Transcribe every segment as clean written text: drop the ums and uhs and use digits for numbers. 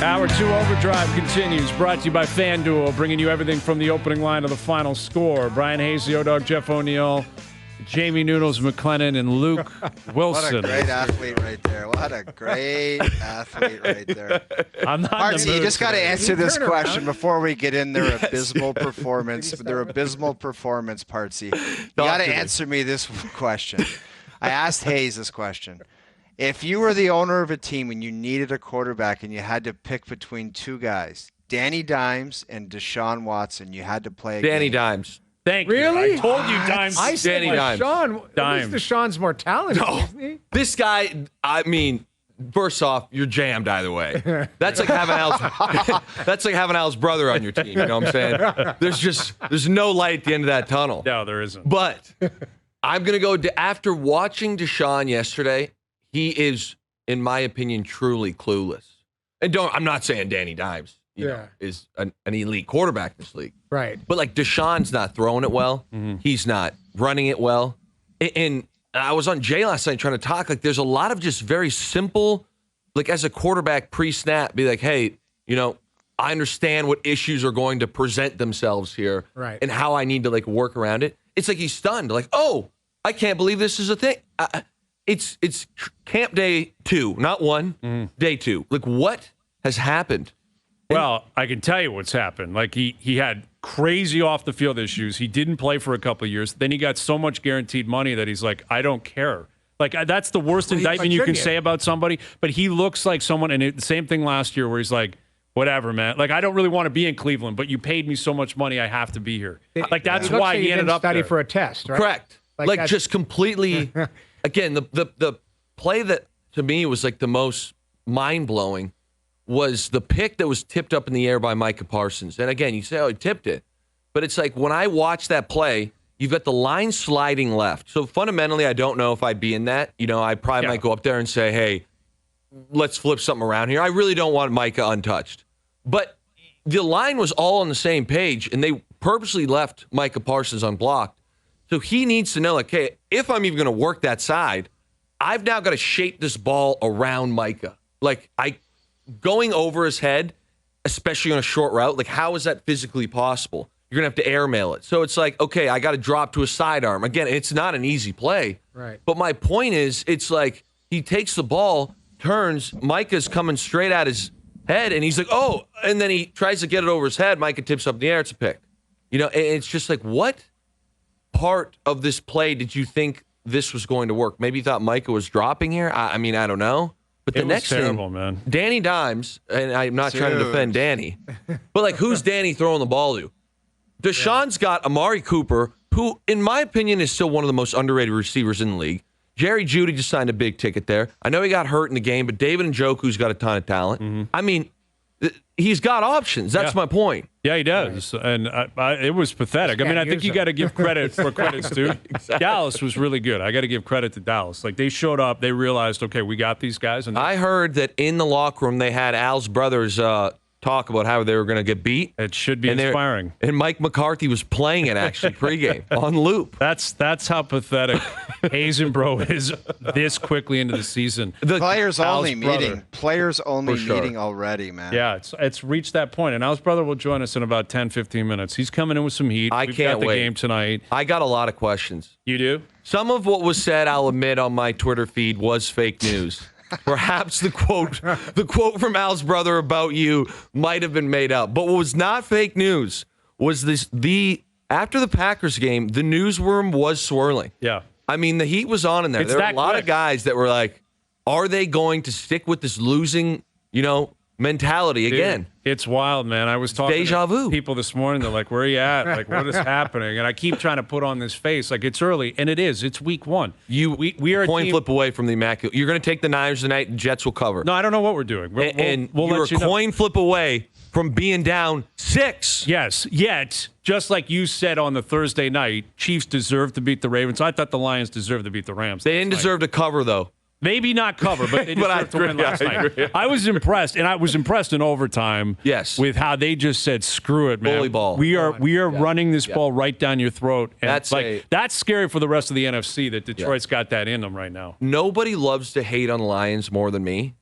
Hour 2 Overdrive continues, brought to you by FanDuel, bringing you everything from the opening line to the final score. Bryan Hayes, the O-Dog, Jeff O'Neill, Jamie Noodles McLennan, and Luke Willson. What a great athlete right there. What a great athlete right there. I'm not Partsy, you just got to answer this question before we get in their abysmal performance. Their abysmal performance, Partsy. You got to answer me this question. I asked Hayes this question. If you were the owner of a team and you needed a quarterback and you had to pick between two guys, Danny Dimes and Deshaun Watson, you had to play a Danny game. Dimes. Thank you. Really? I told you Dimes. I said Danny Dimes. Deshaun. Dimes. Deshaun's more talented, isn't he? This guy, I mean, first off, you're jammed either way. That's like having Al's brother on your team. You know what I'm saying? There's no light at the end of that tunnel. No, there isn't. But I'm gonna go after watching Deshaun yesterday. He is, in my opinion, truly clueless. And I'm not saying Danny Dimes, you know, is an elite quarterback in this league. Right. But like Deshaun's not throwing it well. Mm-hmm. He's not running it well. And I was on Jay last night trying to talk. Like there's a lot of just very simple, like as a quarterback pre-snap, be like, hey, you know, I understand what issues are going to present themselves here, right, and how I need to like work around it. It's like he's stunned. Like, oh, I can't believe this is a thing. It's camp day 2, not 1, day 2. Like, what has happened? Well, I can tell you what's happened. Like, he had crazy off-the-field issues. He didn't play for a couple of years. Then he got so much guaranteed money that he's like, I don't care. Like, that's the worst indictment you can say about somebody. But he looks like someone, and the same thing last year where he's like, whatever, man. Like, I don't really want to be in Cleveland, but you paid me so much money, I have to be here. Like, that's why he ended up study there. for a test, right? Correct. Like just completely... Again, the play that, to me, was like the most mind-blowing was the pick that was tipped up in the air by Micah Parsons. And again, you say, oh, he tipped it. But it's like when I watch that play, you've got the line sliding left. So fundamentally, I don't know if I'd be in that. You know, I probably might go up there and say, hey, let's flip something around here. I really don't want Micah untouched. But the line was all on the same page, and they purposely left Micah Parsons unblocked. So he needs to know, like, hey, if I'm even going to work that side, I've now got to shape this ball around Micah. Like, going over his head, especially on a short route, like, how is that physically possible? You're going to have to airmail it. So it's like, okay, I got to drop to a sidearm. Again, it's not an easy play. Right. But my point is, it's like he takes the ball, turns, Micah's coming straight at his head, and he's like, oh, and then he tries to get it over his head. Micah tips up in the air. It's a pick. You know, and it's just like, what part of this play did you think this was going to work? Maybe you thought Micah was dropping here. I mean, I don't know. But the next terrible, thing, man. Danny Dimes, and I'm not trying to defend Danny, but like, who's Danny throwing the ball to? Deshaun's got Amari Cooper, who, in my opinion, is still one of the most underrated receivers in the league. Jerry Jeudy just signed a big ticket there. I know he got hurt in the game, but David Njoku's got a ton of talent. Mm-hmm. I mean, he's got options. That's my point. Yeah, he does. And it was pathetic. I mean, I think you got to give credit for credit's due. Exactly. Dallas was really good. I got to give credit to Dallas. Like, they showed up. They realized, okay, we got these guys. And I heard that in the locker room they had Al's brothers talk about how they were going to get beat. It should be inspiring. And Mike McCarthy was playing it, actually, pregame on loop. That's how pathetic Hayes and Bro is this quickly into the season. The players only meeting already, man. Yeah, it's reached that point. And Al's brother will join us in about 10, 15 minutes. He's coming in with some heat. We've got the game tonight. I got a lot of questions. You do? Some of what was said, I'll admit, on my Twitter feed was fake news. Perhaps the quote from Al's brother about you might have been made up. But what was not fake news was after the Packers game, the newsworm was swirling. Yeah. I mean, the heat was on in there. There were a lot of guys that were like, are they going to stick with this losing, mentality again? Dude, it's wild, man. I was talking to people this morning. They're like, where are you at? Like, what is happening? And I keep trying to put on this face. Like, it's early, and it is. It's week 1. We are coin flip away from the immaculate. You're going to take the Niners tonight, and Jets will cover. No, I don't know what we're doing. You're a coin flip away from being down 6. Yes, yet, just like you said on the Thursday night, Chiefs deserve to beat the Ravens. I thought the Lions deserved to beat the Rams. They didn't deserve to cover, though. Maybe not cover, but they deserved to win last night. I was impressed, and I was impressed in overtime with how they just said, screw it, man. Bully ball. We are running this ball right down your throat. And that's scary for the rest of the NFC that Detroit's got that in them right now. Nobody loves to hate on the Lions more than me,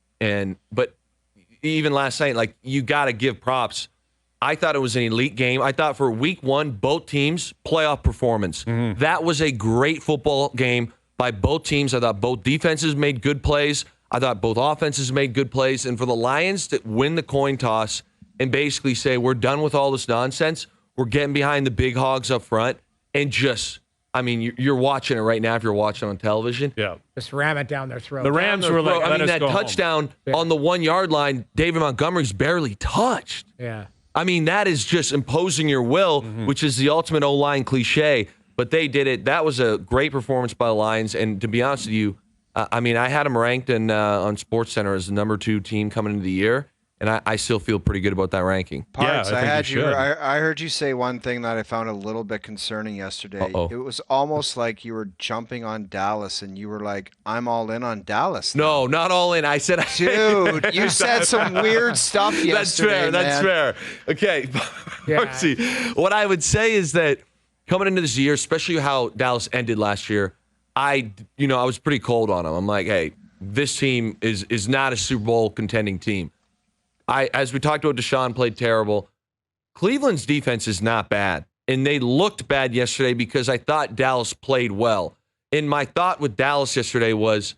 but even last night, like, you got to give props. I thought it was an elite game. I thought for week one, both teams, playoff performance. Mm-hmm. That was a great football game by both teams. I thought both defenses made good plays. I thought both offenses made good plays. And for the Lions to win the coin toss and basically say, we're done with all this nonsense, we're getting behind the big hogs up front, and just, I mean, you're watching it right now if you're watching on television. Yeah. Just ram it down their throat. The Rams were like, I mean, that touchdown on the 1 yard line, David Montgomery's barely touched. Yeah. I mean, that is just imposing your will, which is the ultimate O-line cliche. But they did it. That was a great performance by the Lions. And to be honest with you, I mean, I had them ranked on SportsCenter as the number 2 team coming into the year. And I still feel pretty good about that ranking. Parts, yeah, I heard you say one thing that I found a little bit concerning yesterday. Uh-oh. It was almost like you were jumping on Dallas, and you were like, I'm all in on Dallas now. No, not all in. I said, dude, you said some weird stuff yesterday. That's fair. Okay. Yeah. Marcy, what I would say is that coming into this year, especially how Dallas ended last year, I was pretty cold on them. I'm like, hey, this team is not a Super Bowl contending team. As we talked about, Deshaun played terrible. Cleveland's defense is not bad, and they looked bad yesterday because I thought Dallas played well. And my thought with Dallas yesterday was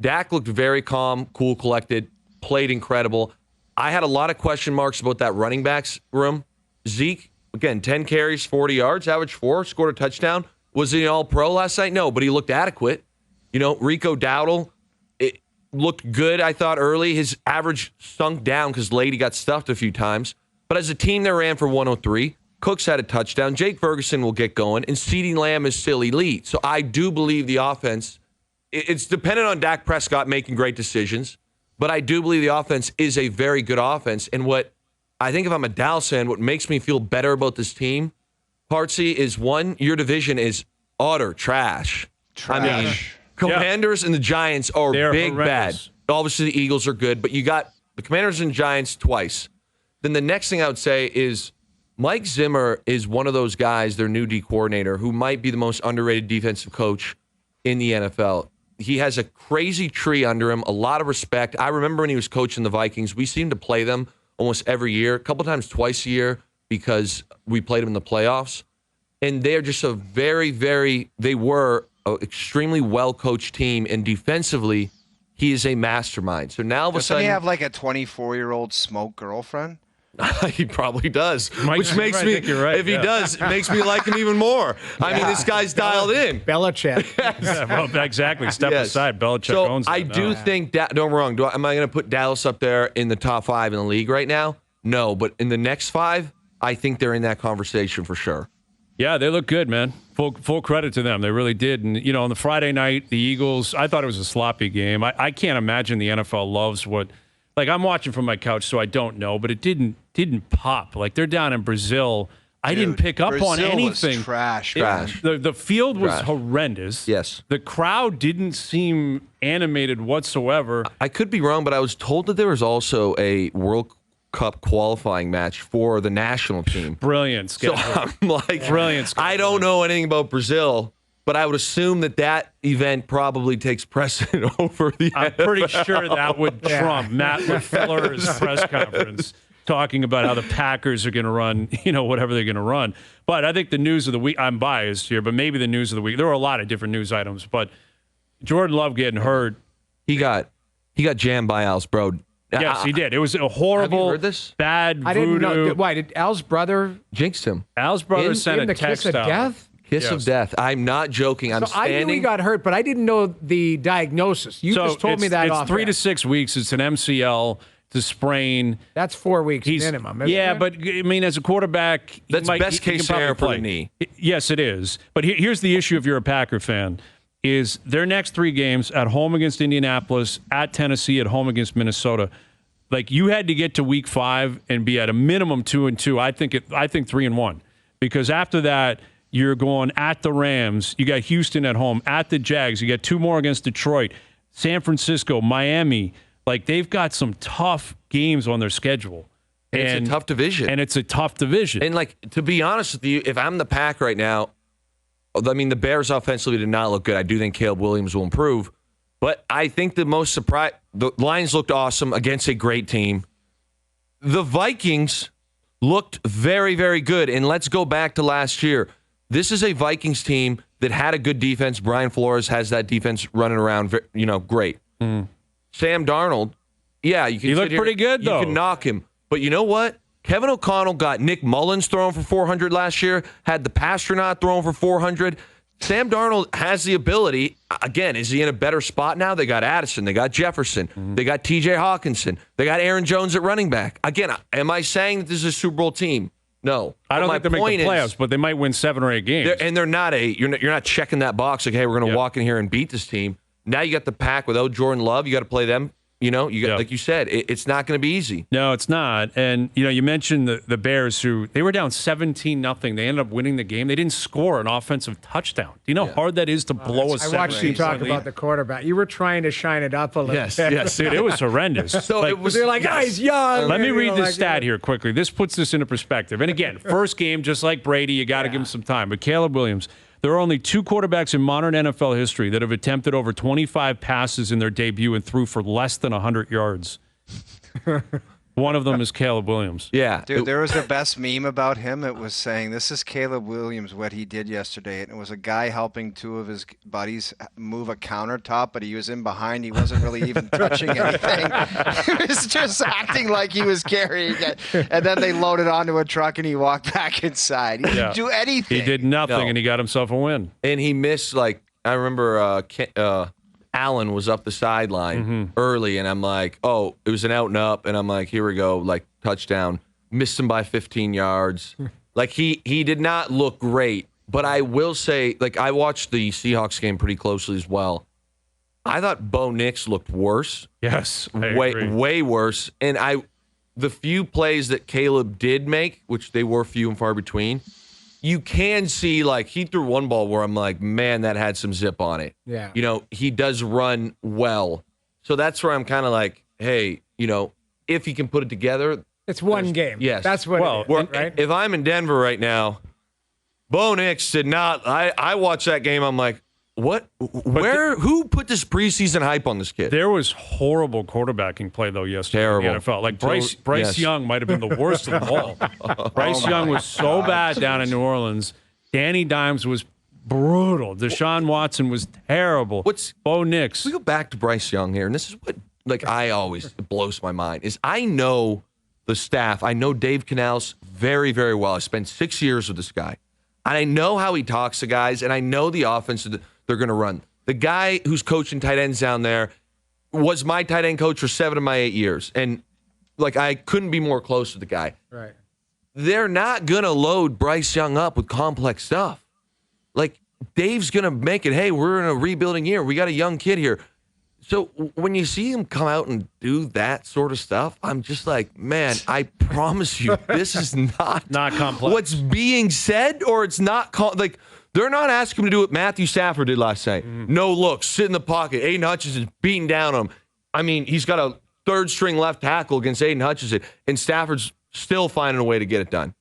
Dak looked very calm, cool, collected, played incredible. I had a lot of question marks about that running backs room. Zeke, again, 10 carries, 40 yards, average 4, scored a touchdown. Was he an all-pro last night? No, but he looked adequate. Rico Dowdle, looked good, I thought, early. His average sunk down because Lady got stuffed a few times. But as a team, they ran for 103. Cooks had a touchdown. Jake Ferguson will get going. And CeeDee Lamb is still elite. So I do believe the offense, it's dependent on Dak Prescott making great decisions. But I do believe the offense is a very good offense. And what I think if I'm a Dallas fan, what makes me feel better about this team, Partsy, is one, your division is utter trash. I mean, Commanders and the Giants are big bad. Obviously, the Eagles are good, but you got the Commanders and Giants twice. Then the next thing I would say is Mike Zimmer is one of those guys, their new D coordinator, who might be the most underrated defensive coach in the NFL. He has a crazy tree under him, a lot of respect. I remember when he was coaching the Vikings, we seemed to play them almost every year, a couple times twice a year, because we played them in the playoffs. And they're just a they were an extremely well-coached team, and defensively, he is a mastermind. So now all of a sudden, doesn't he have like a 24-year-old smoke girlfriend? He probably does, Which makes me. If he does, it makes me like him even more. I mean, this guy's dialed in. Belichick. Yeah, well, exactly. Step aside. Belichick owns it. I do think that. Don't wrong. Am I going to put Dallas up there in the top 5 in the league right now? No, but in the next 5, I think they're in that conversation for sure. Yeah, they look good, man. Full credit to them. They really did. And, on the Friday night, the Eagles, I thought it was a sloppy game. I can't imagine the NFL loves what – like, I'm watching from my couch, so I don't know, but it didn't pop. Like, they're down in Brazil. I didn't pick up on anything. Was trash. The field was horrendous. Yes. The crowd didn't seem animated whatsoever. I could be wrong, but I was told that there was also a World Cup qualifying match for the national team. Brilliant schedule. So I'm like, brilliant schedule. I don't know anything about Brazil, but I would assume that event probably takes precedent over the I'm NFL. pretty sure that would trump Matt LaFleur's press conference talking about how the Packers are going to run, whatever they're going to run. But I think the news of the week, I'm biased here, but maybe the news of the week, there were a lot of different news items, but Jordan Love getting hurt. He got jammed by Al's bro. Yes, he did. It was a horrible, have you heard this? bad I didn't voodoo. know. Why did Al's brother Jinxed him. Al's brother sent in the a text kiss of out. death? Kiss of death. I'm not joking. I'm So I standing. knew he got hurt, but I didn't know the diagnosis. You just told me that it's off 3 air. to 6 weeks. It's an MCL. To sprain. That's 4 weeks minimum. Isn't it? But I mean, as a quarterback, that's best case scenario for the knee. Yes, it is. But here's the issue if you're a Packer fan: is their next 3 games at home against Indianapolis, at Tennessee, at home against Minnesota. Like you had to get to week 5 and be at a minimum 2-2. I think 3-1 because after that you're going at the Rams. You got Houston at home, at the Jags. You got 2 more against Detroit, San Francisco, Miami. Like, they've got some tough games on their schedule. And it's a tough division. And it's a tough division. And, like, to be honest with you, if I'm the Pack right now, I mean, the Bears offensively did not look good. I do think Caleb Williams will improve. But I think the Lions looked awesome against a great team. the Vikings looked very, very good. And let's go back to last year. This is a Vikings team that had a good defense. Brian Flores has that defense running around, great. Sam Darnold, yeah, you can. He looked pretty good, though. You can knock him. But you know what? Kevin O'Connell got Nick Mullins throwing for 400 last year, had the Pasternak throwing for 400. Sam Darnold has the ability. Again, is he in a better spot now? They got Addison. They got Jefferson. They got T.J. Hawkinson. They got Aaron Jones at running back. Again, am I saying that this is a Super Bowl team? No. I don't think they make the playoffs, but they might win 7 or 8 games. They're not you're not checking that box like, hey, we're going to walk in here and beat this team. Now you got the pack without Jordan Love. You got to play them. You got, like you said, it's not going to be easy. No, it's not. And, you mentioned the Bears, who they were down 17-0. They ended up winning the game. They didn't score an offensive touchdown. Do you know how hard that is to blow a 7? I watched you talk about the quarterback. You were trying to shine it up a little bit. Yes, dude, it was horrendous. So it was, they're like, he's young. Let me read this stat here quickly. This puts this into perspective. And again, first game, just like Brady, you got to give him some time. But Caleb Williams, there are only 2 quarterbacks in modern NFL history that have attempted over 25 passes in their debut and threw for less than 100 yards. One of them is Caleb Williams. Yeah. Dude, there was the best meme about him. It was saying, this is Caleb Williams, what he did yesterday. And it was a guy helping 2 of his buddies move a countertop, but he was in behind. He wasn't really even touching anything. He was just acting like he was carrying it. And then they loaded onto a truck and he walked back inside. He didn't do anything. He did nothing, and he got himself a win. And he missed, I remember Allen was up the sideline early, and I'm like, oh, it was an out and up, and I'm like, here we go, touchdown. Missed him by 15 yards. He did not look great, but I will say, I watched the Seahawks game pretty closely as well. I thought Bo Nix looked worse. Yes, way worse. And the few plays that Caleb did make, which they were few and far between, you can see, he threw one ball where I'm like, man, that had some zip on it. Yeah. He does run well. So that's where I'm kind of like, hey, if he can put it together. It's one game. Yes. That's what it is, right? If I'm in Denver right now, Bo Nix did not. I watched that game. I'm like, what? Who put this preseason hype on this kid? There was horrible quarterbacking play, though, yesterday Terrible. in the NFL. Bryce Young might have been the worst of them all. Bryce Young was so bad down in New Orleans. Danny Dimes was brutal. Deshaun Watson was terrible. Bo Nix? We go back to Bryce Young here, and this is what I always blows my mind, is I know the staff. I know Dave Canales very, very well. I spent 6 years with this guy. And I know how he talks to guys, and I know the offense that they're going to run. The guy who's coaching tight ends down there was my tight end coach for 7 of my 8 years. And, I couldn't be more close to the guy. Right. They're not going to load Bryce Young up with complex stuff. Dave's going to make it, hey, we're in a rebuilding year. We got a young kid here. So when you see him come out and do that sort of stuff, I'm just like, man, I promise you, this is not complex. What's being said, or it's not they're not asking him to do what Matthew Stafford did last night. No look, sit in the pocket. Aiden Hutchinson beating down on him. I mean, he's got a 3rd-string left tackle against Aiden Hutchinson, and Stafford's still finding a way to get it done.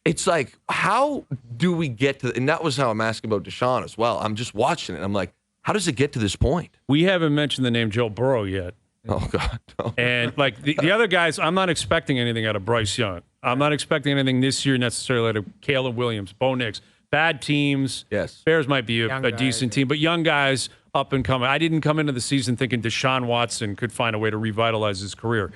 It's like, how do we get to? And that was how I'm asking about Deshaun as well. I'm just watching it. I'm like, how does it get to this point? We haven't mentioned the name Joe Burrow yet. Oh, God. No. And the other guys, I'm not expecting anything out of Bryce Young. I'm not expecting anything this year necessarily out of Caleb Williams, Bo Nix. Bad teams. Yes. Bears might be a decent team, but young guys up and coming. I didn't come into the season thinking Deshaun Watson could find a way to revitalize his career.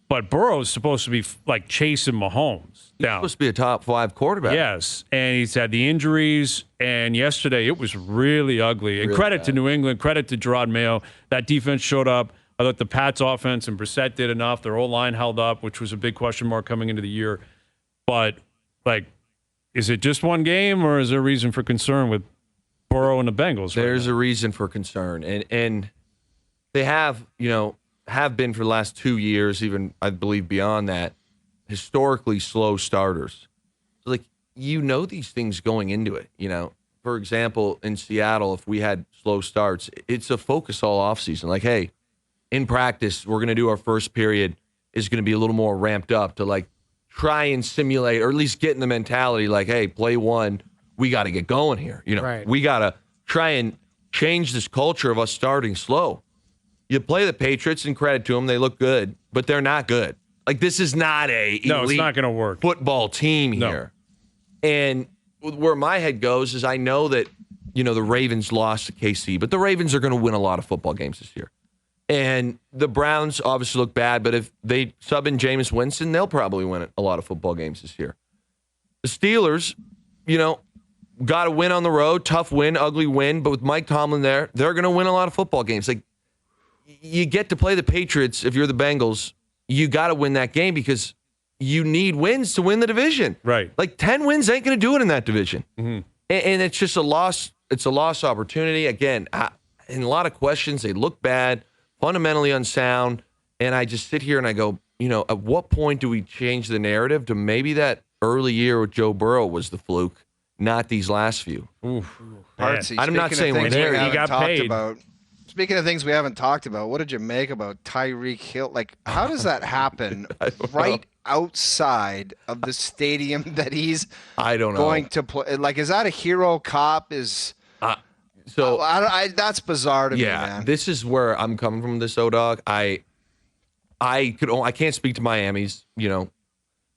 But Burrow's supposed to be chasing Mahomes down. He's supposed to be a top 5 quarterback. Yes, and he's had the injuries, and yesterday it was really ugly. And credit to New England, credit to Gerard Mayo. That defense showed up. I thought the Pats offense and Brissett did enough. Their whole line held up, which was a big question mark coming into the year. But, is it just one game, or is there a reason for concern with Burrow and the Bengals? There's a reason for concern. And they have been for the last 2 years, even I believe beyond that, historically slow starters. So these things going into it. For example, in Seattle, if we had slow starts, it's a focus all offseason. Hey, in practice, we're going to do our first period is going to be a little more ramped up to try and simulate, or at least get in the mentality hey, play one, we got to get going here. Right. We got to try and change this culture of us starting slow. You play the Patriots, and credit to them, they look good, but they're not good. Like, this is not a No, it's elite not going to work. football team here. And where my head goes is I know that, the Ravens lost to KC, but the Ravens are going to win a lot of football games this year. And the Browns obviously look bad, but if they sub in Jameis Winston, they'll probably win a lot of football games this year. The Steelers, got to win on the road, tough win, ugly win, but with Mike Tomlin there, they're going to win a lot of football games. Like, you get to play the Patriots if you're the Bengals, you got to win that game because you need wins to win the division. Right. Like 10 wins ain't going to do it in that division. Mm-hmm. And it's just a loss. It's a lost opportunity. Again, in a lot of questions, they look bad, fundamentally unsound. And I just sit here and I go, at what point do we change the narrative to maybe that early year with Joe Burrow was the fluke, not these last few? Oof. I'm not saying we're there. He got paid. Speaking of things we haven't talked about, what did you make about Tyreek Hill? Like, how does that happen right outside of the stadium that he's going to play? Like, is that a hero cop? That's bizarre to me, man. This is where I'm coming from. This O-Dog. I can't speak to Miami's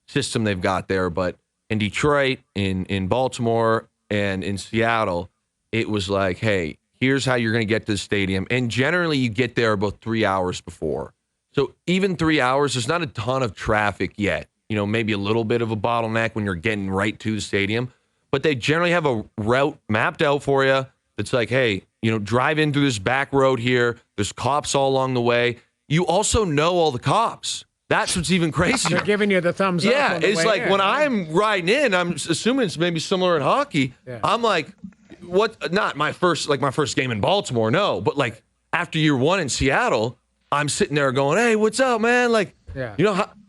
system they've got there, but in Detroit, in Baltimore, and in Seattle, it was like, hey, here's how you're going to get to the stadium. And generally, you get there about 3 hours before. So even 3 hours, there's not a ton of traffic yet. Maybe a little bit of a bottleneck when you're getting right to the stadium. But they generally have a route mapped out for you that's like, hey, drive in through this back road here. There's cops all along the way. You also know all the cops. That's what's even crazier. They're giving you the thumbs up. Yeah, it's like when I'm riding in, I'm assuming it's maybe similar in hockey. Yeah. I'm like, what? Not my first game in Baltimore, no. But like after year one in Seattle, I'm sitting there going, hey, what's up, man? Like,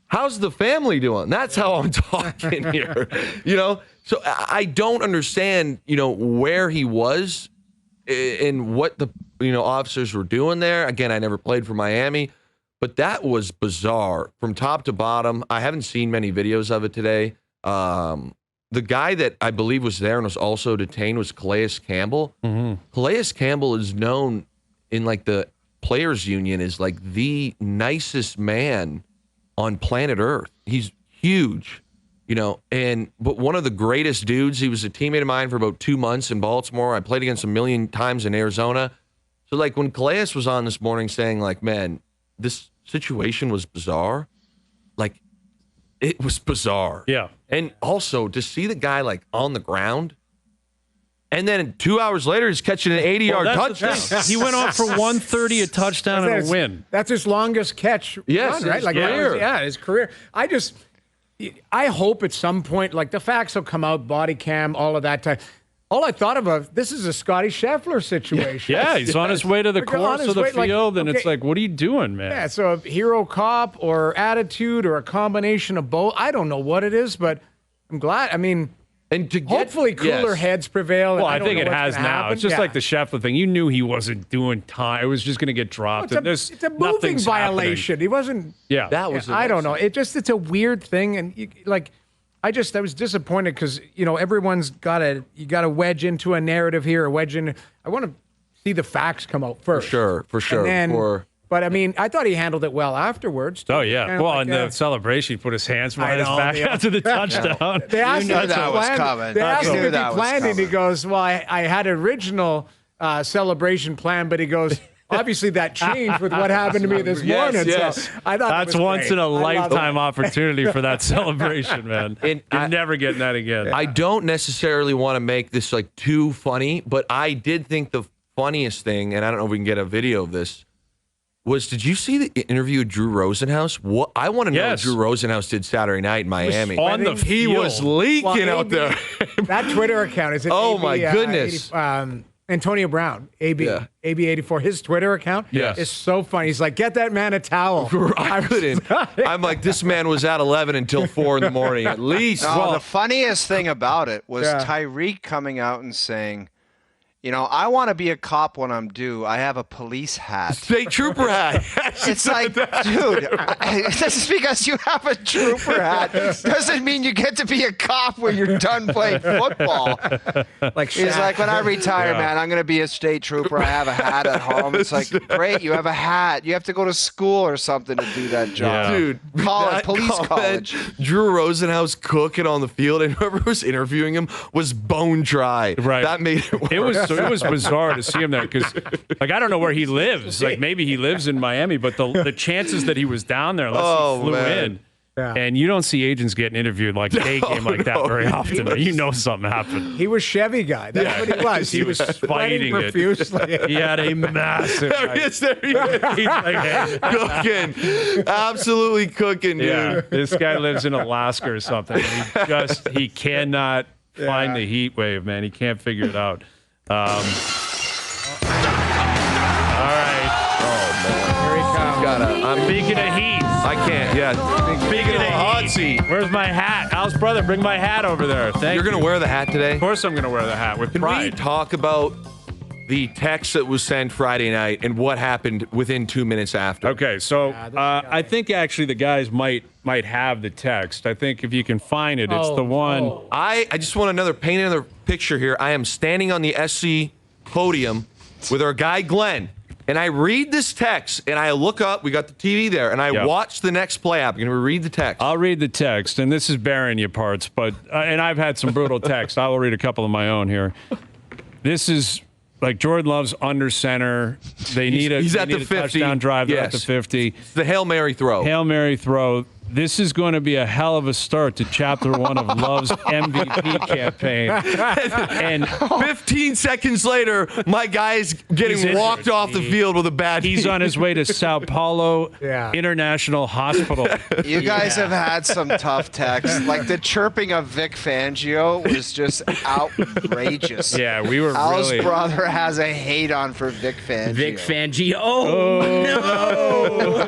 how's the family doing? That's how I'm talking here. So I don't understand, where he was and what the officers were doing there. Again, I never played for Miami, but that was bizarre from top to bottom. I haven't seen many videos of it today. The guy that I believe was there and was also detained was Calais Campbell. Mm-hmm. Calais Campbell is known in like the players union as like the nicest man on planet Earth. He's huge. But one of the greatest dudes. He was a teammate of mine for about 2 months in Baltimore. I played against him a million times in Arizona. So like when Calais was on this morning saying like, man, this situation was bizarre. Like it was bizarre. Yeah. And also to see the guy like on the ground and then 2 hours later he's catching an 80-yard touchdown. He went off for 130, a touchdown and a win. That's his longest catch run, right? Like his career. I hope at some point, like the facts will come out, body cam, all of that time. All I thought about, this is a Scotty Scheffler situation. Yeah, he's on his way to the course of the field, and it's like, what are you doing, man? Yeah, so a hero cop or attitude or a combination of both. I don't know what it is, but I'm glad. I mean, and to get, hopefully cooler heads prevail. Well, I think it has now. Happen. It's just like the Scheffler thing. You knew he wasn't doing time. It was just going to get dropped. It's a moving violation. Happening. He wasn't. Yeah, that was. I don't know. It's a weird thing, and I was disappointed because everyone's got to wedge into a narrative here, I want to see the facts come out first. For sure. And then, but I mean, I thought he handled it well afterwards. Oh yeah. Well, in the celebration, he put his hands behind his back after the touchdown. They asked him that was coming. They asked him if he planned it. He goes, "Well, I had original celebration plan," but he goes, obviously that changed with what happened to me this morning. Yes. So I thought that's once in a lifetime opportunity for that celebration, man. You're never getting that again. I don't necessarily want to make this like too funny, but I did think the funniest thing, and I don't know if we can get a video of this, was did you see the interview with Drew Rosenhaus? What I want to know what Drew Rosenhaus did Saturday night in Miami. He was leaking out there. That Twitter account is it? Oh AB, my goodness. Antonio Brown, AB84, his Twitter account is so funny. He's like, get that man a towel. I couldn't. I'm like, this man was at 11 until 4 in the morning at least. No, the funniest thing about it was Tyreek coming out and saying, You know, I want to be a cop when I'm due. I have a police hat. State trooper hat. It's like, dude, just because you have a trooper hat doesn't mean you get to be a cop when you're done playing football. He's like, when I retire, man, I'm going to be a state trooper. I have a hat at home. It's like, great, you have a hat. You have to go to school or something to do that job. Yeah. Dude, police college. Drew Rosenhaus cooking on the field, and whoever was interviewing him was bone dry. Right. That made it worse. It was bizarre to see him there because, like, I don't know where he lives. Like, maybe he lives in Miami, but the chances that he was down there unless he flew in. Yeah. And you don't see agents getting interviewed like day game like that very often. You know something happened. He was Chevy guy. That's what he was. He was fighting profusely. He had a massive. There he is. He's like, cooking, absolutely cooking, dude. Yeah, this guy lives in Alaska or something. He cannot find the heat wave, man. He can't figure it out. All right. Oh man. Here he comes. I'm speaking of heat. I can't. Yeah. Speaking of hot seat. Where's my hat? Al's brother, bring my hat over there. You're going to wear the hat today? Of course I'm going to wear the hat with pride. Can we talk about the text that was sent Friday night and what happened within 2 minutes after? Okay, so I think actually the guys might have the text. I think if you can find it, it's the one. I just want paint another picture here. I am standing on the SC podium with our guy Glenn. And I read this text, and I look up. We got the TV there, and I watch the next play happen. Can we read the text? I'll read the text, and this is bearing you parts, but and I've had some brutal text. I will read a couple of my own here. This is like Jordan Love's under center. He's at the 50 touchdown drive. They're at the 50. It's the Hail Mary throw. Hail Mary throw. This is going to be a hell of a start to Chapter 1 of Love's MVP campaign. And 15 seconds later, my guy's getting walked off the field with a bad knee. He's on his way to Sao Paulo International Hospital. You guys have had some tough texts. Like the chirping of Vic Fangio was just outrageous. Yeah, we were Al's brother has a hate on for Vic Fangio. Vic Fangio. Oh, no.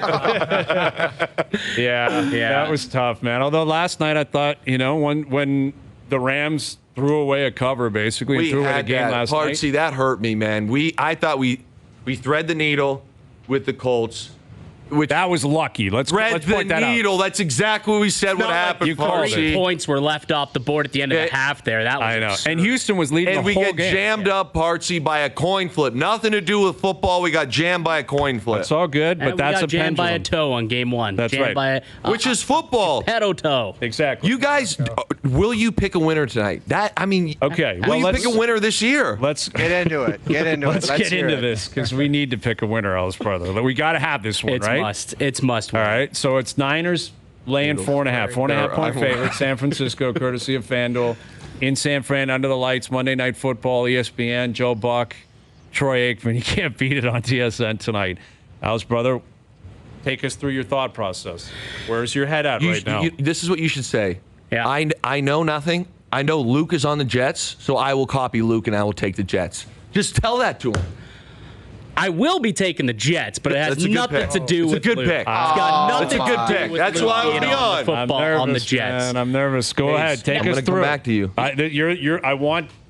Yeah, that was tough, man. Although last night I thought, when the Rams threw away a cover, basically, and threw away the game last night. See, that hurt me, man. I thought we thread the needle with the Colts. That was lucky. Let's point that out. That's exactly what we said would happen. Like 3 points were left off the board at the end of the half there. That was absurd. And Houston was leading the whole game. And we get jammed up, Partsy, by a coin flip. Nothing to do with football. We got jammed by a coin flip. It's all good, but that's a pendulum. Jammed by a toe on game 1. That's right. Which is football. Pedo toe. Exactly. You guys, will you pick a winner tonight? Okay. Will you pick a winner this year? Let's get into it. Let's get into this because we need to pick a winner, Alice brother. We got to have this one, right? It's must. All right, so it's Niners laying 4.5. 4.5 point favorite. San Francisco, courtesy of FanDuel. In San Fran, under the lights, Monday Night Football, ESPN, Joe Buck, Troy Aikman. You can't beat it on TSN tonight. Alice, brother, take us through your thought process. Where's your head at right now? This is what you should say. Yeah. I know nothing. I know Luke is on the Jets, so I will copy Luke and I will take the Jets. Just tell that to him. I will be taking the Jets, but it has nothing to do with It's a good pick. It's got nothing It's a good pick. That's why I would be on. Football on the Jets. Man, I'm nervous. Go ahead. Take us through. I'm going to come back to you.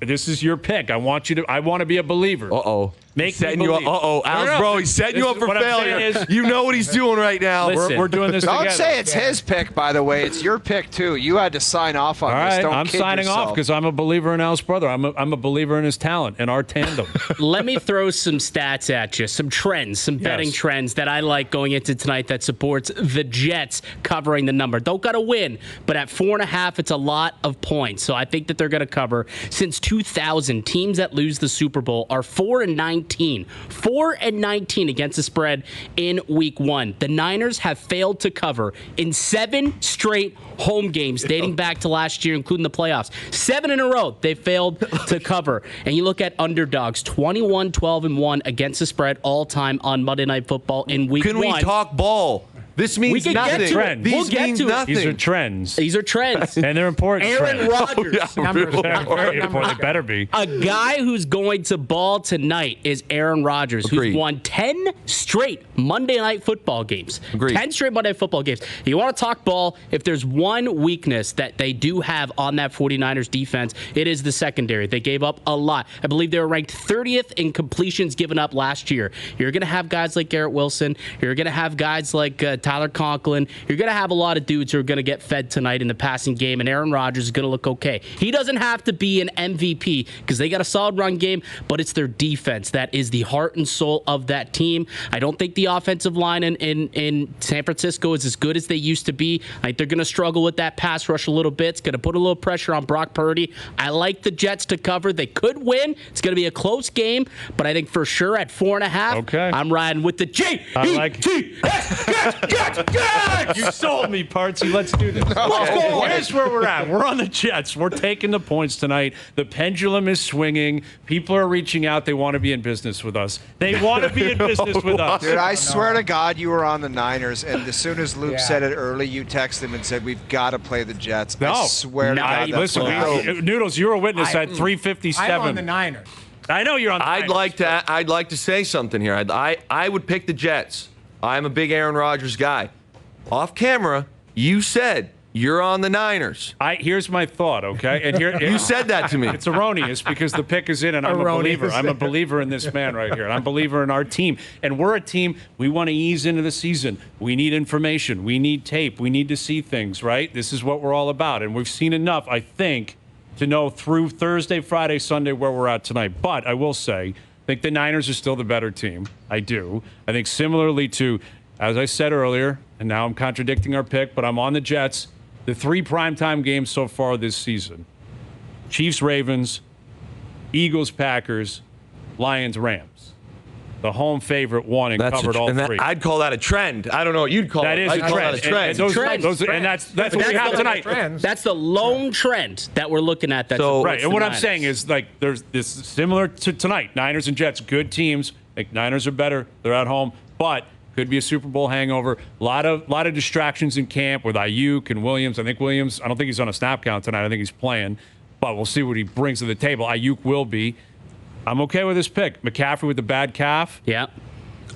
This is your pick. I want to be a believer. Uh-oh. Make me believe. Al's bro, he's setting you up for failure. You know what he's doing right now. We're doing this together. Don't say it's his pick, by the way. It's your pick, too. You had to sign off on this. Don't I'm kid signing yourself. off because I'm a believer in Al's brother. I'm a believer in his talent and our tandem. Let me throw some stats at you, some trends, some betting trends that I like going into tonight that supports the Jets covering the number. Don't got to win, but at 4.5, it's a lot of points. So I think that they're going to cover. Since 2000, teams that lose the Super Bowl are 4-19. 4-19 against the spread in week 1. The Niners have failed to cover in 7 straight home games dating back to last year, including the playoffs. 7 in a row they failed to cover. And you look at underdogs, 21-12-1 against the spread all time on Monday Night Football in week 1. Can we talk ball? This means We can nothing. get to it. These We'll get mean to it. nothing. These are trends. These are trends. And they're important. Aaron trends. Rodgers. Very important. They better be. A guy who's going to ball tonight is Aaron Rodgers, Agreed. who's won 10 straight Monday Night Football games. Agreed. 10 straight Monday Night Football games. You want to talk ball, if there's one weakness that they do have on that 49ers defense, it is the secondary. They gave up a lot. I believe they were ranked 30th in completions given up last year. You're going to have guys like Garrett Wilson. You're going to have guys like Tyler Conklin. You're going to have a lot of dudes who are going to get fed tonight in the passing game, and Aaron Rodgers is going to look okay. He doesn't have to be an MVP because they got a solid run game, but it's their defense that is the heart and soul of that team. I don't think the offensive line in San Francisco is as good as they used to be. I think they're going to struggle with that pass rush a little bit. It's going to put a little pressure on Brock Purdy. I like the Jets to cover. They could win. It's going to be a close game, but I think for sure at 4.5, Okay. I'm riding with the G. I like You sold me, Partsy. Let's do this. Here's where we're at. We're on the Jets. We're taking the points tonight. The pendulum is swinging. People are reaching out. They want to be in business with us. They want to be in business with us. Dude, I swear to God you were on the Niners, and as soon as Luke said it early, you texted him and said, we've got to play the Jets. No. I swear to God. That's Listen, what happened. Noodles, you're a witness at 3:57. I'm on the Niners. I know you're on the Niners. I'd like to say something here. I would pick the Jets. I'm a big Aaron Rodgers guy. Off camera, you said you're on the Niners. Here's my thought, okay? And here You said that to me. It's erroneous because the pick is in, and I'm a believer. I'm a believer in this man right here, and I'm a believer in our team. And we're a team. We want to ease into the season. We need information. We need tape. We need to see things, right? This is what we're all about, and we've seen enough, I think, to know through Thursday, Friday, Sunday where we're at tonight. But I will say, I think the Niners are still the better team. I do. I think similarly to, as I said earlier, and now I'm contradicting our pick, but I'm on the Jets. The 3 primetime games so far this season: Chiefs, Ravens, Eagles, Packers, Lions, Rams. The home favorite won and covered all 3. I'd call that a trend. I don't know what you'd call that it. Is I'd a call trend. that a trend. And that's what we have tonight. That's the lone trend that we're looking at. That's right. And what I'm saying is, like, there's this similar to tonight. Niners and Jets, good teams. Like, Niners are better. They're at home, but could be a Super Bowl hangover. A lot of distractions in camp with Ayuk and Williams. I think Williams, I don't think he's on a snap count tonight. I think he's playing, but we'll see what he brings to the table. Ayuk will be. I'm okay with this pick. McCaffrey with the bad calf. Yeah.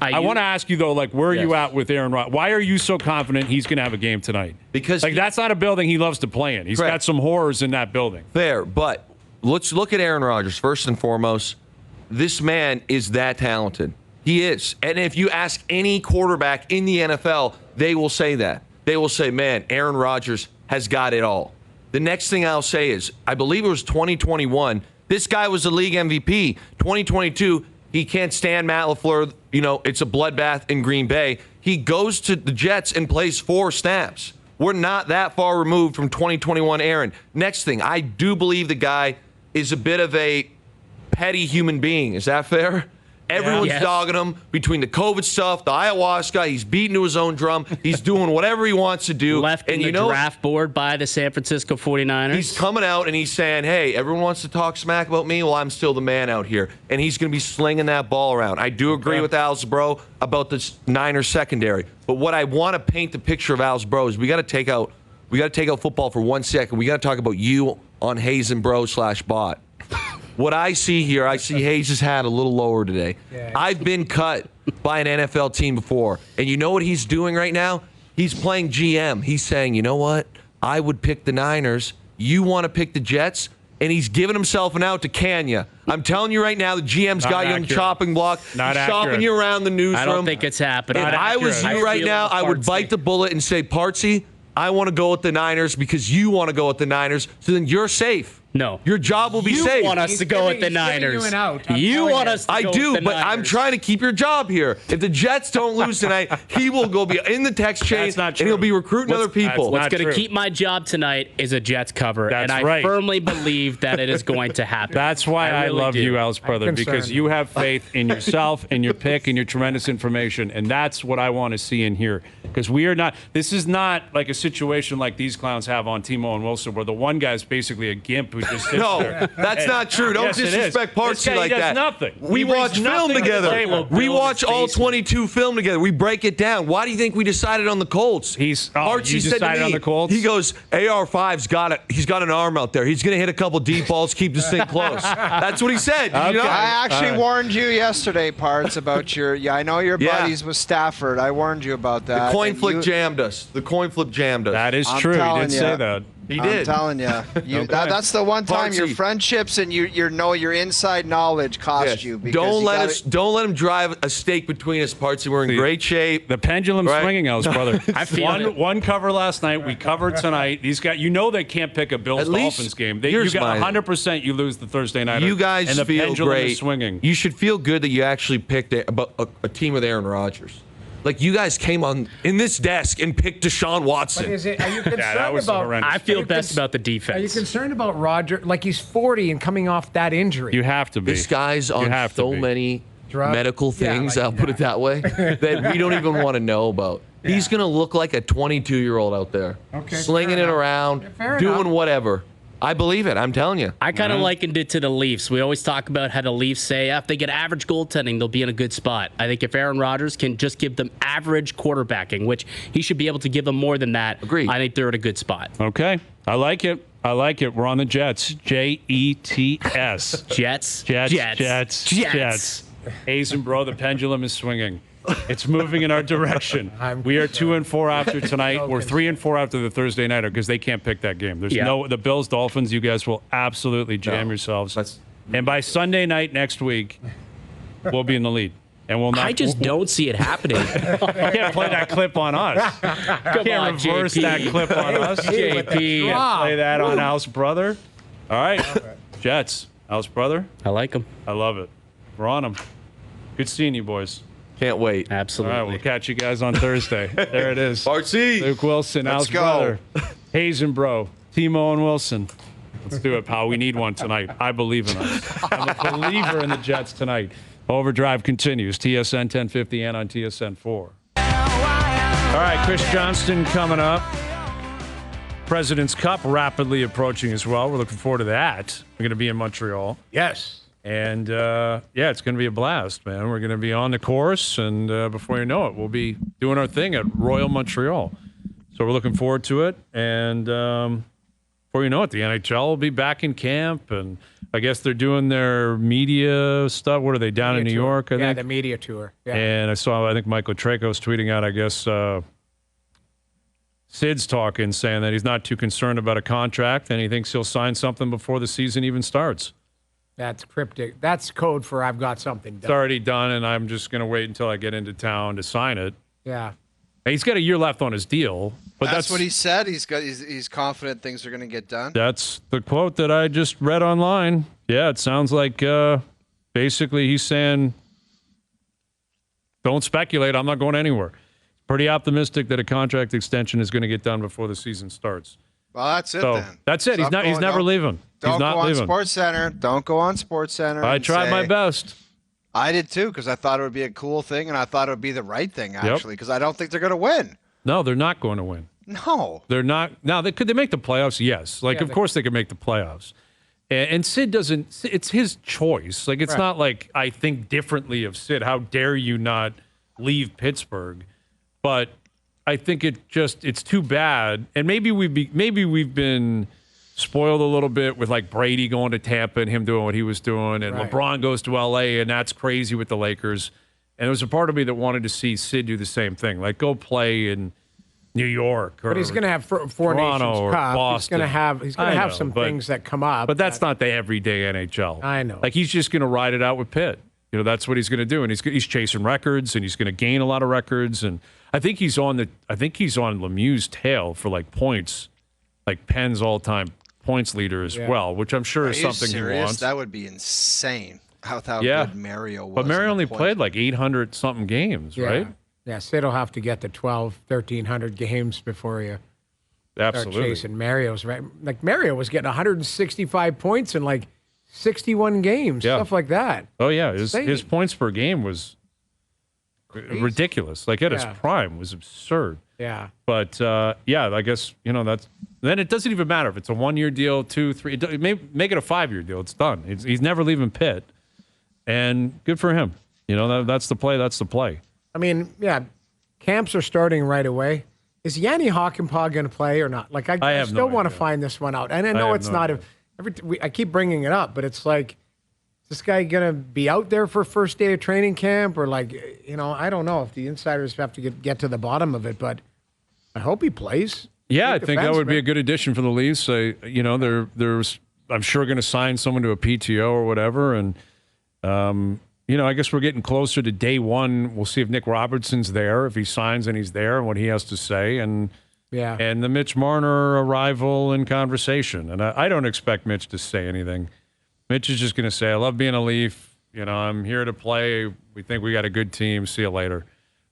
I want to ask you, though, like, where are you at with Aaron Rodgers? Why are you so confident he's going to have a game tonight? Because that's not a building he loves to play in. He's got some horrors in that building. Fair, but let's look at Aaron Rodgers first and foremost. This man is that talented. He is. And if you ask any quarterback in the NFL, they will say that. They will say, man, Aaron Rodgers has got it all. The next thing I'll say is, I believe it was 2021. This guy was the league MVP. 2022, he can't stand Matt LaFleur. You know, it's a bloodbath in Green Bay. He goes to the Jets and plays 4 snaps. We're not that far removed from 2021 Aaron. Next thing, I do believe the guy is a bit of a petty human being. Is that fair? Everyone's dogging him between the COVID stuff, the ayahuasca. He's beating to his own drum. He's doing whatever he wants to do. Left in the draft board by the San Francisco 49ers. He's coming out and he's saying, hey, everyone wants to talk smack about me. Well, I'm still the man out here. And he's going to be slinging that ball around. I do agree with Alsbro about the Niners secondary. But what I want to paint the picture of Alsbro is we got to take out football for 1 second. We got to talk about you on Hayes and Bro /bot. What I see here, I see Hayes' hat a little lower today. Yeah. I've been cut by an NFL team before. And you know what he's doing right now? He's playing GM. He's saying, you know what? I would pick the Niners. You want to pick the Jets? And he's giving himself an out to Kenya. I'm telling you right now, the GM's got you on the chopping block. He's shopping you around the newsroom. I don't think it's happening. If I was you right now, I would bite the bullet and say, Partsy, I want to go with the Niners because you want to go with the Niners. So then you're safe. No. Your job will be safe. You want us to go with the Niners. You want us to go with the Niners. But I'm trying to keep your job here. If the Jets don't lose tonight, he will go be in the text chain and he'll be recruiting other people. What's going to keep my job tonight is a Jets cover. And I firmly believe that it is going to happen. That's why I love you, Al's brother, because you have faith in yourself, in your pick, and your tremendous information. And that's what I want to see in here. Because this is not like a situation like these clowns have on Timo and Wilson, where the one guy's basically a gimp who just sits No, there. that's not true. Don't Yes, it is. disrespect This Partsy guy, like he does that. nothing. We He brings watch film nothing to the together. table. We Build watch his all basement. 22 film together. We break it down. Why do you think we decided on the Colts? You decided on the Colts? He goes, AR5's got it. He's got an arm out there. He's going to hit a couple deep balls, keep this thing close. That's what he said. Did you know? I actually warned you yesterday, Parts, about your. Yeah, I know your buddies with Stafford. I warned you about that. The coin flip jammed us. The coin flip jammed us. That is I'm true. He telling did ya. say that. He I'm did. telling you, that's the one time your Partsy. friendships and your inside knowledge cost Yes. you. Because Don't you let gotta- us. Don't let him drive a stake between us, Partsy. We're in great shape. The pendulum's Right. swinging, Ellis, brother. I feel it. One cover last night. We covered tonight. These guys, they can't pick a Bills At least- Dolphins game. You here's got my- 100%. You lose the Thursday night. You guys and the feel pendulum great. is swinging. You should feel good that you actually picked a team with Aaron Rodgers. Like you guys came on in this desk and picked Deshaun Watson. Are you concerned that was about? horrendous. I feel Are you best cons- about the Are you defense. concerned about Roger? Like he's 40 and coming off that injury. You have to be. This guy's on have to so be. many Drug- medical Yeah, things, like I'll put it that way, that we don't even want to know about. He's going to look like a 22-year-old out there, Okay, slinging fair it enough. around, Fair doing enough. whatever. I believe it. I'm telling you. I kind of likened it to the Leafs. We always talk about how the Leafs say if they get average goaltending, they'll be in a good spot. I think if Aaron Rodgers can just give them average quarterbacking, which he should be able to give them more than that, Agreed. I think they're in a good spot. Okay. I like it. We're on the Jets. Jets. Jets. Jets. Hayes and bro, the pendulum is swinging. It's moving in our direction. We are 2-4 after tonight. We're 3-4 after the Thursday nighter because they can't pick that game. There's the Bills Dolphins. You guys will absolutely jam yourselves. And by Sunday night next week, we'll be in the lead. And we'll not. I just don't see it happening. You can't play that clip on us. Come Can't on, reverse JP. that clip on us. JP. Can't play that on House Brother. All right, Jets, House Brother. I like them. I love it. We're on them. Good seeing you, boys. Can't wait. Absolutely. All right, we'll catch you guys on Thursday. There it is. Partsy. Luke Willson, Let's House go. Brother. Hayes and Bro. Timo and Wilson. Let's do it, pal. We need one tonight. I believe in us. I'm a believer in the Jets tonight. Overdrive continues. TSN 1050 and on TSN 4. All right, Chris Johnston coming up. President's Cup rapidly approaching as well. We're looking forward to that. We're going to be in Montreal. Yes. And, it's going to be a blast, man. We're going to be on the course, and before you know it, we'll be doing our thing at Royal Montreal. So we're looking forward to it. And before you know it, the NHL will be back in camp, and I guess they're doing their media stuff. What are they, down in New York, I Yeah, think? the media tour. Yeah. And I think Michael Trako's tweeting out, I guess, Sid's talking, saying that he's not too concerned about a contract, and he thinks he'll sign something before the season even starts. That's cryptic. That's code for I've got something It's done. already done, and I'm just going to wait until I get into town to sign it. Yeah. And he's got a year left on his deal, but That's what he said. He's confident things are going to get done. That's the quote that I just read online. Yeah, it sounds like basically he's saying, don't speculate. I'm not going anywhere. Pretty optimistic that a contract extension is going to get done before the season starts. Well, that's it So then. that's it. Stop He's never leaving. Don't He's not go on leaving. Sports Center. Don't go on Sports Center. I and tried my say- best. I did too, because I thought it would be a cool thing, and I thought it would be the right thing actually, because I don't think they're going to win. No, they're not going to win. No. They're not. Now, could they make the playoffs? Yes. Of course they could make the playoffs. And Sid doesn't. It's his choice. It's not like I think differently of Sid. How dare you not leave Pittsburgh? But I think it's too bad. And maybe we've been spoiled a little bit with Brady going to Tampa and him doing what he was doing, and LeBron goes to LA, and that's crazy with the Lakers. And there was a part of me that wanted to see Sid do the same thing, go play in New York, or But he's going to have Four Toronto Nations or Cup. Boston. He's going to have some things that come up. But that's not the everyday NHL. I know. He's just going to ride it out with Pitt. That's what he's going to do, and he's chasing records, and he's going to gain a lot of records. And I think he's on Lemieux's tail for points, Penn's all-time points leader as well, which I'm sure is something he wants. That would be insane. How Yeah. good Mario was. But Mario in the only point. played 800 something games, right? Yeah, Sid will have to get to 1,300 games before you start Absolutely. chasing Mario's. Right? Mario was getting 165 points in 61 games, Yeah. stuff like that. Oh yeah, his Insane. points per game was ridiculous. At his prime was absurd. Yeah. But I guess that's then it doesn't even matter if it's a 1-year deal, 2, 3. Make it a 5-year deal. It's done. He's never leaving Pitt, and good for him. That's the play. That's the play. I mean, yeah, camps are starting right away. Is Yanni Hakanpää going to play or not? Like, I still want to find this one out. And I know it's not. I keep bringing it up, but it's like, is this guy going to be out there for first day of training camp? Or like, I don't know if the insiders have to get to the bottom of it, but I hope he plays. Yeah, I think that would be a good addition for the Leafs. There's I'm sure going to sign someone to a PTO or whatever. And, I guess we're getting closer to day one. We'll see if Nick Robertson's there, if he signs and he's there and what he has to say. And the Mitch Marner arrival and conversation. And I don't expect Mitch to say anything. Mitch is just going to say, I love being a Leaf. I'm here to play. We think we got a good team. See you later.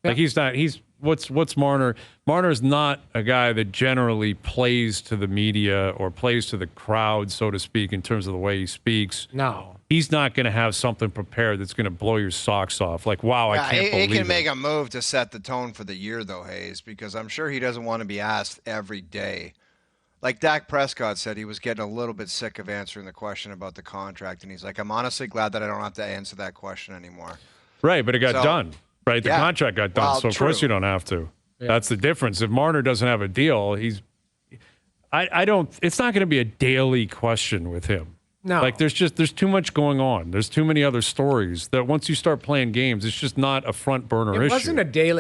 Yeah. Like what's Marner? Marner's not a guy that generally plays to the media or plays to the crowd, so to speak, in terms of the way he speaks. No. He's not going to have something prepared that's going to blow your socks off. Like, wow, I can't believe it. He can make a move to set the tone for the year, though, Hayes, because I'm sure he doesn't want to be asked every day. Like Dak Prescott said, he was getting a little bit sick of answering the question about the contract, and he's like, I'm honestly glad that I don't have to answer that question anymore. Right, but it got done. Right, the contract got done, so of course you don't have to. Yeah. That's the difference. If Marner doesn't have a deal, it's not going to be a daily question with him. No. Like there's too much going on. There's too many other stories that once you start playing games, it's just not a front burner issue.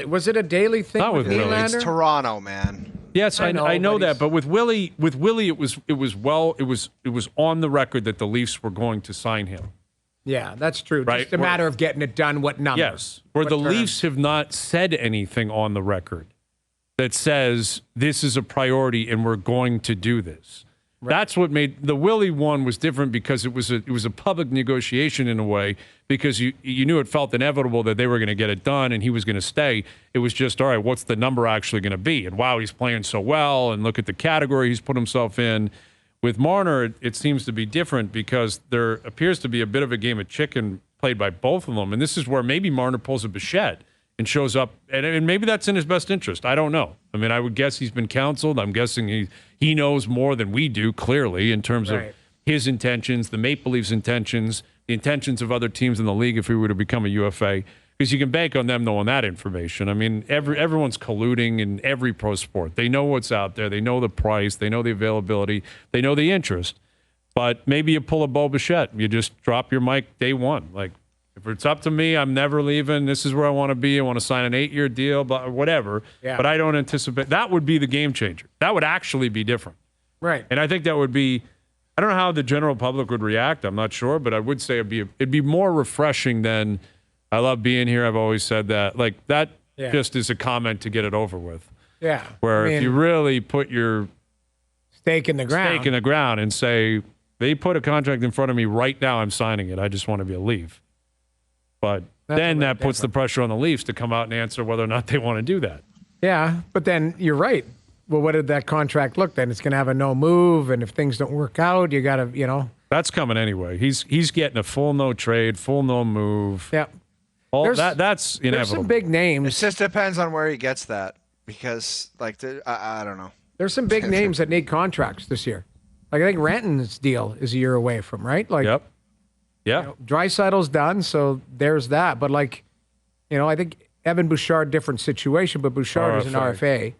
Was it a daily thing? Not with Willie. It's Toronto, man. Yes, I know that, but with Willie, it was on the record that the Leafs were going to sign him. Yeah, that's true. Right? Just a matter of getting it done. What number? Yes. Where the Leafs have not said anything on the record that says this is a priority and we're going to do this. Right. That's what made the Willie one was different because it was a public negotiation in a way because you knew it felt inevitable that they were going to get it done and he was going to stay. It was just, all right, what's the number actually going to be? And wow, he's playing so well and look at the category he's put himself in. With Marner, it seems to be different because there appears to be a bit of a game of chicken played by both of them. And this is where maybe Marner pulls a Bichette and shows up, and maybe that's in his best interest. I don't know. I mean, I would guess he's been counseled. I'm guessing he knows more than we do, clearly, in terms of his intentions, the Maple Leafs' intentions, the intentions of other teams in the league if he were to become a UFA. Because you can bank on them knowing that information. I mean, everyone's colluding in every pro sport. They know what's out there. They know the price. They know the availability. They know the interest. But maybe you pull a Bo Bichette. You just drop your mic day one. Like, if it's up to me, I'm never leaving. This is where I want to be. I want to sign an 8-year deal, but whatever. Yeah. But I don't anticipate. That would be the game changer. That would actually be different. Right. And I think that would be, I don't know how the general public would react. I'm not sure. But I would say it'd be more refreshing than, I love being here. I've always said that. Like, that just is a comment to get it over with. Yeah. Where if you really put your stake in the ground and say, they put a contract in front of me right now, I'm signing it. I just want to be a Leaf. But then that puts the pressure on the Leafs to come out and answer whether or not they want to do that. Yeah, but then you're right. Well, what did that contract look then? It's going to have a no move, and if things don't work out, you got to, That's coming anyway. He's getting a full no trade, full no move. Yeah. That's inevitable. There's some big names. It just depends on where he gets that because, I don't know. There's some big names that need contracts this year. Like, I think Rantanen's deal is a year away from, right? Like, yep. Yeah. Draisaitl's done, so there's that. But, I think Evan Bouchard, different situation, but Bouchard is an RFA.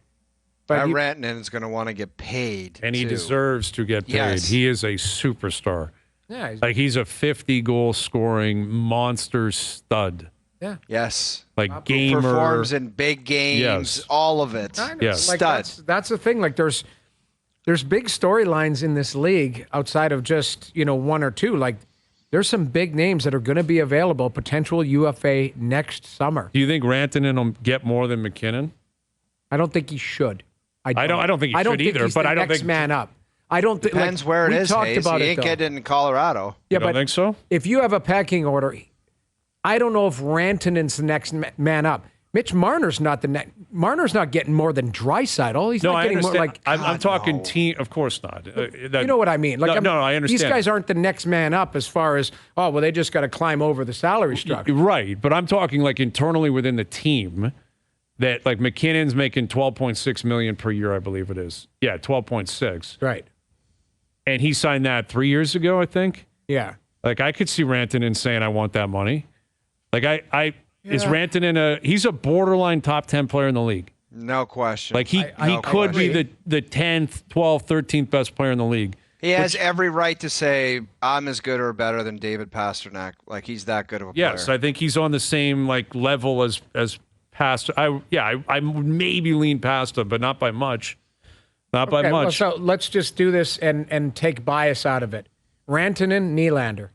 But Rantanen is going to want to get paid. And he deserves to get paid. Yes. He is a superstar. Yeah. He's a 50-goal scoring monster stud. Yeah. Yes. Gamer. Performs in big games, all of it. Yes. Stud. That's the thing. There's big storylines in this league outside of just, one or two. There's some big names that are going to be available, potential UFA next summer. Do you think Rantanen will get more than McKinnon? I don't think he should. I don't think he should either, but I don't think man up. I don't think depends where it is. Talked about he ain't getting in Colorado. Yeah, you don't think so? If you have a pecking order, I don't know if Rantanen's the next man up. Mitch Marner's not the next. Marner's not getting more than Draisaitl. He's not getting more I'm talking team. Of course not. You know what I mean? I understand. These guys aren't the next man up as far as they just got to climb over the salary structure. Right, but I'm talking internally within the team. that like McKinnon's making $12.6 million per year, I believe it is. Yeah, 12.6. Right. And he signed that 3 years ago, I think. Yeah. Like I could see Rantanen saying, "I want that money." Like is Rantanen he's a borderline top 10 player in the league. No question. Like he could be the 10th, 12th, 13th best player in the league. He has every right to say, I'm as good or better than David Pasternak. Like, he's that good of a player. Yes, I think he's on the same like level as Pastor. I maybe lean Pasta, but not by much. Not by much. Well, so let's just do this and take bias out of it. Rantanen, Nylander.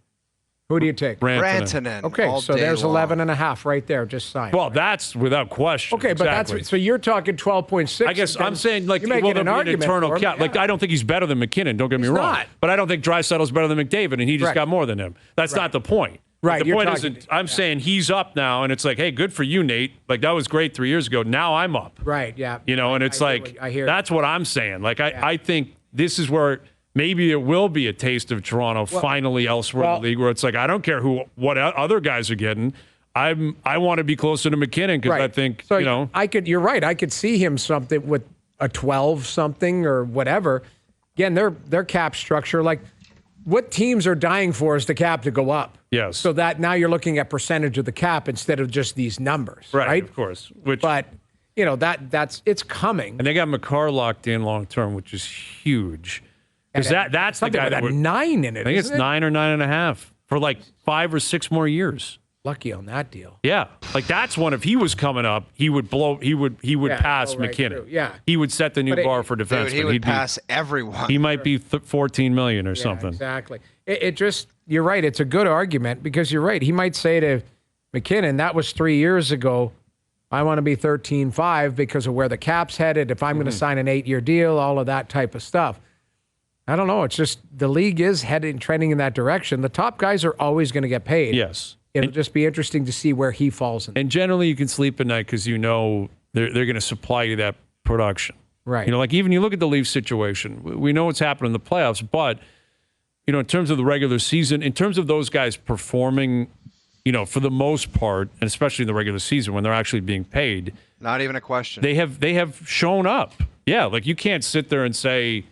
Who do you take? Rantanen. Okay, so there's 11.5 right there, just signed. Well, that's without question. Okay, but that's so you're talking 12.6. I guess I'm saying like there'll be an eternal cap. Like I don't think he's better than McKinnon. Don't get me wrong. Not. But I don't think Draisaitl's better than McDavid, and he just got more than him. That's not the point. Right. The point isn't. I'm saying he's up now, and it's like, hey, good for you, Nate. Like that was great 3 years ago. Now I'm up. Right. Yeah. You know, and it's I hear that's what I'm saying. Like I think this is where. Maybe it will be a taste of Toronto finally elsewhere in the league, where it's like I don't care what other guys are getting. I want to be closer to McKinnon because I think so. You're right. I could see him something with a 12 something or whatever. Again, their cap structure, like what teams are dying for is the cap to go up. Yes. So that now you're looking at percentage of the cap instead of just these numbers. Right. Of course. But that's it's coming. And they got McCarr locked in long term, which is huge. Because that's the guy that 9 in it. I think it's 9 or 9.5 for like 5 or 6 more years. Lucky on that deal. Yeah, like that's one. If he was coming up, he would blow. He would pass McKinnon. Yeah, he would set the new bar for defensemen. He would pass everyone. He might be 14 million or something. Exactly. It just you're right. It's a good argument because you're right. He might say to McKinnon, "That was 3 years ago. I want to be 13.5 because of where the cap's headed. If I'm going to sign an 8-year deal, all of that type of stuff." I don't know. It's just the league is trending in that direction. The top guys are always going to get paid. Yes. It'll just be interesting to see where he falls in. And generally you can sleep at night because you know they're going to supply you that production. Right. You know, like even you look at the Leafs situation, we know what's happening in the playoffs, but, you know, in terms of the regular season, in terms of those guys performing, you know, for the most part, and especially in the regular season when they're actually being paid. Not even a question. They have shown up. Yeah, like you can't sit there and say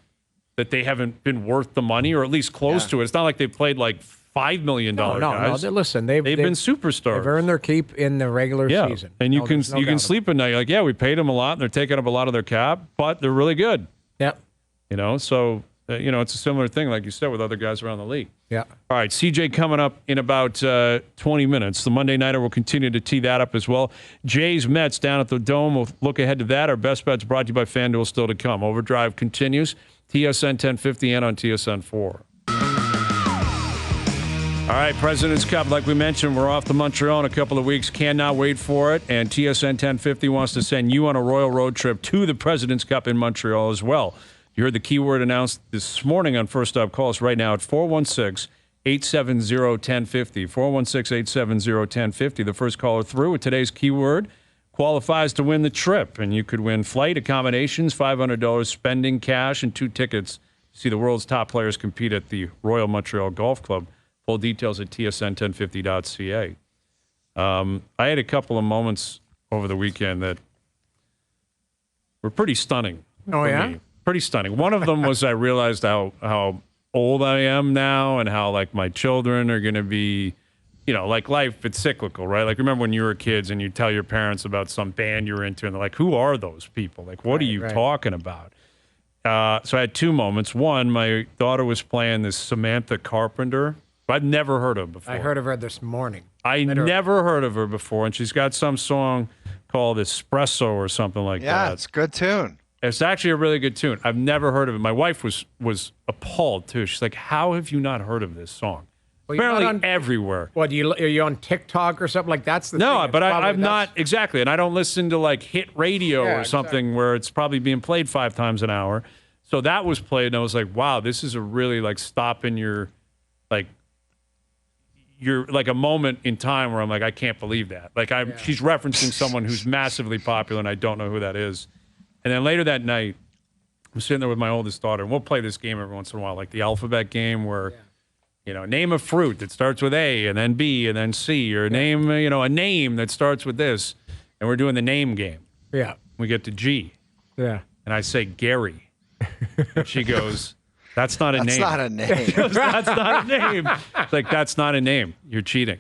that they haven't been worth the money or at least close to it. It's not like they've played like $5 million guys. No. Listen, they've been superstars. They've earned their keep in the regular season. And you can sleep at night. You're like, yeah, we paid them a lot and they're taking up a lot of their cap, but they're really good. Yeah. You know, so, it's a similar thing, like you said, with other guys around the league. Yeah. All right, CJ coming up in about 20 minutes. The Monday Nighter will continue to tee that up as well. Jays Mets down at the Dome. We'll look ahead to that. Our best bets brought to you by FanDuel still to come. Overdrive continues. TSN 1050 and on TSN 4. All right, President's Cup, like we mentioned, we're off to Montreal in a couple of weeks. Cannot wait for it. And TSN 1050 wants to send you on a royal road trip to the President's Cup in Montreal as well. You heard the keyword announced this morning on First Up. Call us right now at 416-870-1050. 416-870-1050. The first caller through with today's keyword qualifies to win the trip, and you could win flight accommodations, $500 spending cash, and 2 tickets to see the world's top players compete at the Royal Montreal Golf Club. Full details at tsn1050.ca. I had a couple of moments over the weekend that were pretty stunning. Oh, yeah? Me. Pretty stunning. One of them was I realized how old I am now and how, like, my children are going to be, you know, like life, it's cyclical, right? Like, remember when you were kids and you tell your parents about some band you're into and they're like, who are those people? Like, what are you talking about? So I had 2 moments. One, my daughter was playing this Samantha Carpenter. I've never heard of her before. I heard of her this morning. Never heard of her before. And she's got some song called Espresso or something like that. Yeah, it's a good tune. It's actually a really good tune. I've never heard of it. My wife was appalled, too. She's like, how have you not heard of this song? Well, apparently everywhere. What, are you on TikTok or something? Like, that's the thing. No, but I've not, exactly. And I don't listen to, like, hit radio or something where it's probably being played 5 times an hour. So that was played, and I was like, wow, this is a really, like, stop in your, like, you're like a moment in time where I'm like, I can't believe that. Like, she's referencing someone who's massively popular, and I don't know who that is. And then later that night, I'm sitting there with my oldest daughter, and we'll play this game every once in a while, like the alphabet game where, you know, name a fruit that starts with A and then B and then C, or name, you know, a name that starts with this. And we're doing the name game. Yeah. We get to G. Yeah. And I say Gary. And she goes, that's not a name. That's not a name. That's not a name. It's like, that's not a name. You're cheating.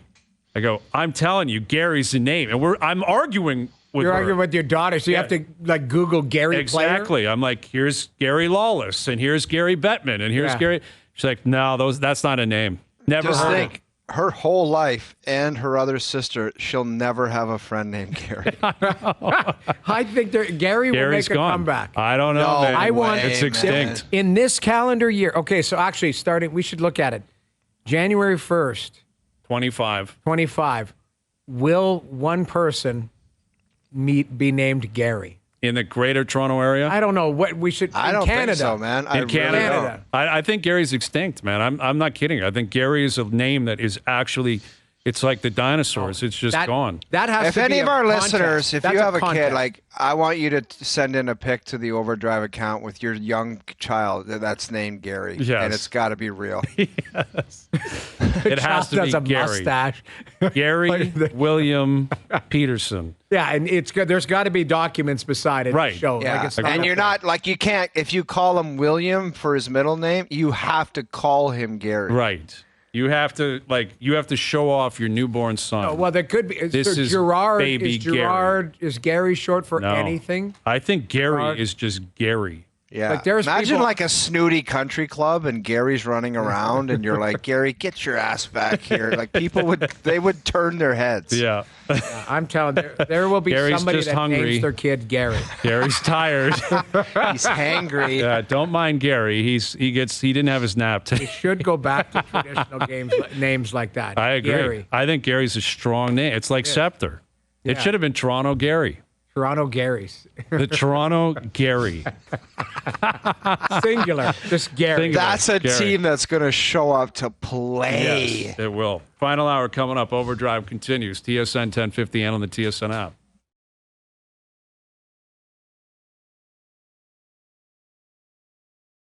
I go, I'm telling you, Gary's a name. And I'm arguing with You're her. arguing with your daughter, so you have to like Google Gary Exactly. Player? I'm like, here's Gary Lawless, and here's Gary Bettman, and here's Gary. She's like, no, that's not a name. Never Just heard think, her whole life and her other sister, she'll never have a friend named Gary. I think Gary will make a comeback. I don't know, No man. I want It's extinct. in this calendar year. Okay, so actually we should look at it. January 1st, 25. Will one person be named Gary? In the greater Toronto area? I don't know what we should. I don't Canada. think so, man. In Canada. Really I think Gary's extinct, man. I'm not kidding. I think Gary is a name that is actually, it's like the dinosaurs. It's just gone. That has if to any be of a our contest. listeners, if That's you have a contest. kid, like, I want you to send in a pic to the Overdrive account with your young child that's named Gary. Yes. And it's got to be real. It has to be a Gary. Mustache. Gary William Peterson. Yeah, and there's got to be documents beside it Right. to show. Yeah. Like it's And you're not, like, you can't, if you call him William for his middle name, you have to call him Gary. Right. You have to show off your newborn son. Oh, well, there could be. This so is Gerard. baby Gary. Is Gary short for No. anything? I think Gary Gerard. is just Gary. Yeah. Like, there's Imagine people- like a snooty country club and Gary's running around and you're like, Gary, get your ass back here. Like people would turn their heads. Yeah. I'm telling you, there will be Gary's somebody just that hungry. names their kid Gary. Gary's tired. He's hangry. Yeah, don't mind Gary. He didn't have his nap We today. should go back to traditional names like that. I agree. Gary. I think Gary's a strong name. It's like Scepter. It Yeah. should have been Toronto Gary. Toronto Garys. The Toronto Gary. Singular. Just Gary. Singular. That's a Gary. team that's going to show up to play. Yes, it will. Final hour coming up. Overdrive continues. TSN 1050 and on the TSN app.